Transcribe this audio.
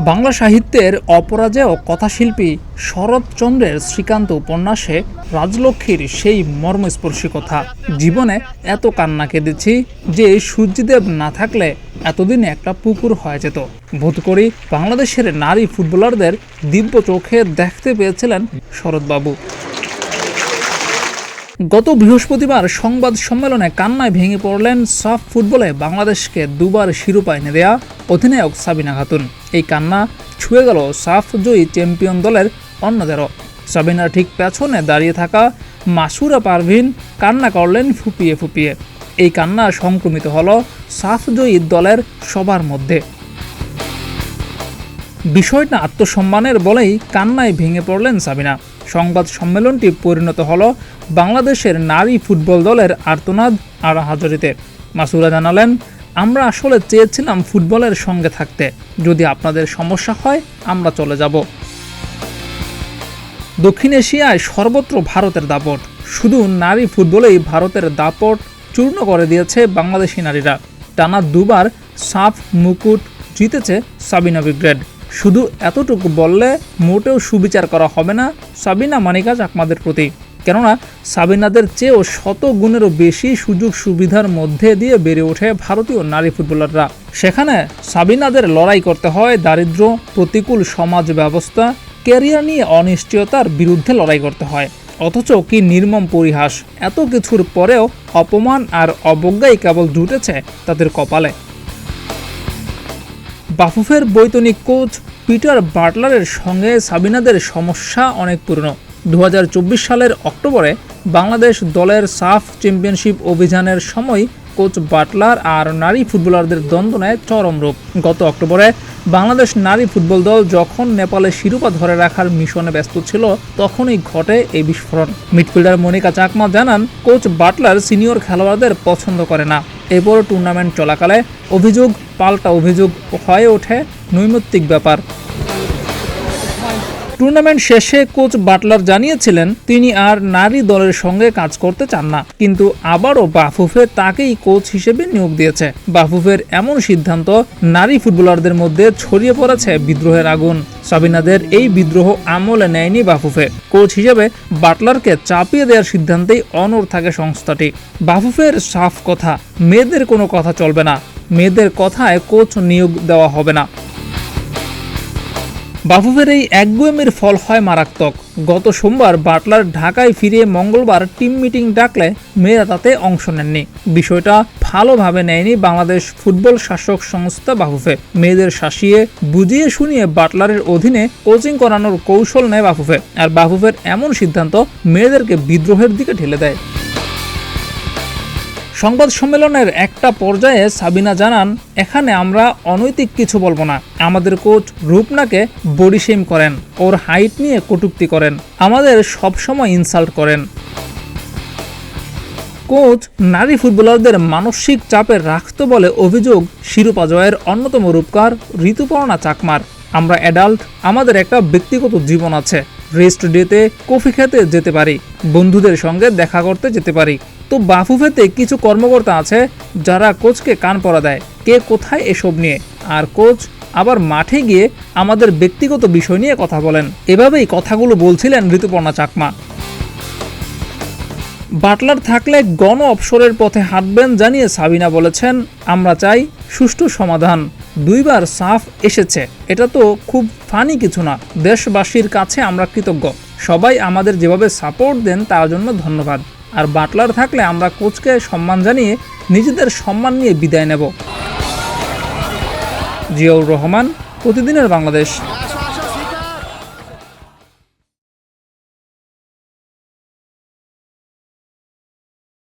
বাংলা সাহিত্যের অপরাজেয় কথাশিল্পী শরৎচন্দ্রের শ্রীকান্ত উপন্যাসে রাজলক্ষ্মীর সেই মর্মস্পর্শী কথা। জীবনে এত কান্না কেঁদেছি যে সূর্যদেব না থাকলে এতদিনে একটা পুকুর হয়ে যেত। বোধ করি বাংলাদেশের নারী ফুটবলারদের দিব্য চোখে দেখতে পেয়েছিলেন শরৎবাবু। গত বৃহস্পতিবার সংবাদ সম্মেলনে কান্নায় ভেঙে পড়লেন সাফ ফুটবলে বাংলাদেশকে দুবার শিরোপা এনে দেয়া অধিনায়ক সাবিনা খাতুন। এই কান্না ছুঁয়ে গেল সাফ জয়ী চ্যাম্পিয়ন দলের অন্যদেরও। সাবিনার ঠিক পেছনে দাঁড়িয়ে থাকা মাসুরা পারভিন কান্না করলেন ফুপিয়ে ফুপিয়ে। এই কান্না সংক্রমিত হলো সাফ জয়ী দলের সবার মধ্যে। বিষয়টা আত্মসম্মানের বলেই কান্নায় ভেঙে পড়লেন সাবিনা। সংবাদ সম্মেলনটি পরিণত হলো বাংলাদেশের নারী ফুটবল দলের আর্তনাদ আর হাজারিতে। মাসুরা জানালেন, আমরা আসলে চেয়েছিলাম ফুটবলের সঙ্গে থাকতে, যদি আপনাদের সমস্যা হয় আমরা চলে যাব। দক্ষিণ এশিয়ায় সর্বত্র ভারতের দাপট, শুধু নারী ফুটবলেই ভারতের দাপট চূর্ণ করে দিয়েছে বাংলাদেশি নারীরা। টানা দুবার সাফ মুকুট জিতেছে সাবিনা ব্রিগেড। শুধু এতটুকু বললে মোটেও সুবিচার করা হবে না সাবিনা মানিকা চাকমাদের প্রতি, কেননা সাবিনাদের চেয়েও শত গুণেরও বেশি সুযোগ সুবিধার মধ্যে দিয়ে বেড়ে ওঠে ভারতীয় নারী ফুটবলাররা। সেখানে সাবিনাদের লড়াই করতে হয় দারিদ্র্য, প্রতিকূল সমাজ ব্যবস্থা, ক্যারিয়ার নিয়ে অনিশ্চয়তার বিরুদ্ধে লড়াই করতে হয়। অথচ কি নির্মম পরিহাস, এত কিছুর পরেও অপমান আর অবজ্ঞাই কেবল জুটেছে তাদের কপালে। বাফুফের বৈতনিক কোচ পিটার বাটলারের সঙ্গে সাবিনাদের সমস্যা অনেক পুরনো। 2024 সালের অক্টোবরে বাংলাদেশ দলের সাফ চ্যাম্পিয়নশিপ অভিযানের সময় কোচ বাটলার আর নারী ফুটবলারদের দ্বন্দ্ব নেয় চরম রূপ। গত অক্টোবরে বাংলাদেশ নারী ফুটবল দল যখন নেপালে শিরোপা ধরে রাখার মিশনে ব্যস্ত ছিল, তখনই ঘটে এই বিস্ফোরণ। মিডফিল্ডার মনিকা চাকমা জানান, কোচ বাটলার সিনিয়র খেলোয়াড়দের পছন্দ করে না। এরপর টুর্নামেন্ট চলাকালে অভিযোগ পাল্টা অভিযোগ হয়ে ওঠে নৈমিত্তিক ব্যাপার। টুর্নামেন্ট শেষে কোচ বাটলার জানিয়েছিলেন তিনি আর নারী দলের সঙ্গে কাজ করতে চান না, কিন্তু আবারও বাফুফে তাকেই কোচ হিসেবে নিয়োগ দিয়েছে। বাফুফের এমন সিদ্ধান্ত নারী ফুটবলারদের মধ্যে ছড়িয়ে পড়েছে বিদ্রোহের আগুন। সাবিনাদের এই বিদ্রোহ আমলে নেয়নি বাফুফে। কোচ হিসেবে বাটলারকে চাপিয়ে দেওয়ার সিদ্ধান্তেই অনড় থাকে সংস্থাটি। বাফুফের সাফ কথা, মেয়েদের কোনো কথা চলবে না, মেয়েদের কথায় কোচ নিয়োগ দেওয়া হবে না। বাফুফের এই একগুয়েমির ফল হয় মারাত্মক। গত সোমবার বাটলার ঢাকায় ফিরে মঙ্গলবার টিম মিটিং ডাকলে মেয়েরা তাতে অংশ নেননি। বিষয়টা ভালোভাবে নেয়নি বাংলাদেশ ফুটবল শাসক সংস্থা বাফুফে। মেয়েদের শাসিয়ে বুঝিয়ে শুনিয়ে বাটলারের অধীনে কোচিং করানোর কৌশল নেয় বাফুফে। আর বাফুফের এমন সিদ্ধান্ত মেয়েদেরকে বিদ্রোহের দিকে ঠেলে দেয়। সংবাদ সম্মেলনের একটা পর্যায়ে সাবিনা জানান, এখানে আমরা অনৈতিক কিছু বলবো না। আমাদের কোচ রূপনাকে বডি শেম করেন, ওর হাইট নিয়ে কটূক্তি করেন, আমাদের সবসময় ইনসাল্ট করেন। কোচ নারী ফুটবলারদের মানসিক চাপে রাখতে বলে অভিযোগ শিরোপা জয়ের অন্যতম রূপকার ঋতুপর্ণা চাকমার। আমরা অ্যাডাল্ট, আমাদের একটা ব্যক্তিগত জীবন আছে। রেস্ট ডেতে কফি খেতে যেতে পারি, বন্ধুদের সঙ্গে দেখা করতে যেতে পারি। তো বাফুফেতে কিছু কর্মকর্তা আছে যারা কোচকে কান পরা দেয় কে কোথায় এসব নিয়ে, আর কোচ আবার মাঠে গিয়ে আমাদের ব্যক্তিগত বিষয় নিয়ে কথা বলেন। এভাবেই কথাগুলো বলছিলেন ঋতুপর্ণা চাকমা। বাটলার থাকলে গণ অবসরের পথে হাঁটবেন জানিয়ে সাবিনা বলেছেন, আমরা চাই সুষ্ঠু সমাধান। দুইবার সাফ এসেছে, এটা তো খুব ফানি কিছু না। দেশবাসীর কাছে আমরা কৃতজ্ঞ, সবাই আমাদের যেভাবে সাপোর্ট দেন তার জন্য ধন্যবাদ। আর বাটলার থাকলে আমরা কোচকে সম্মান জানিয়ে নিজেদের সম্মান নিয়ে বিদায় নেব। জিয়াউর রহমান, প্রতিদিনের বাংলাদেশ।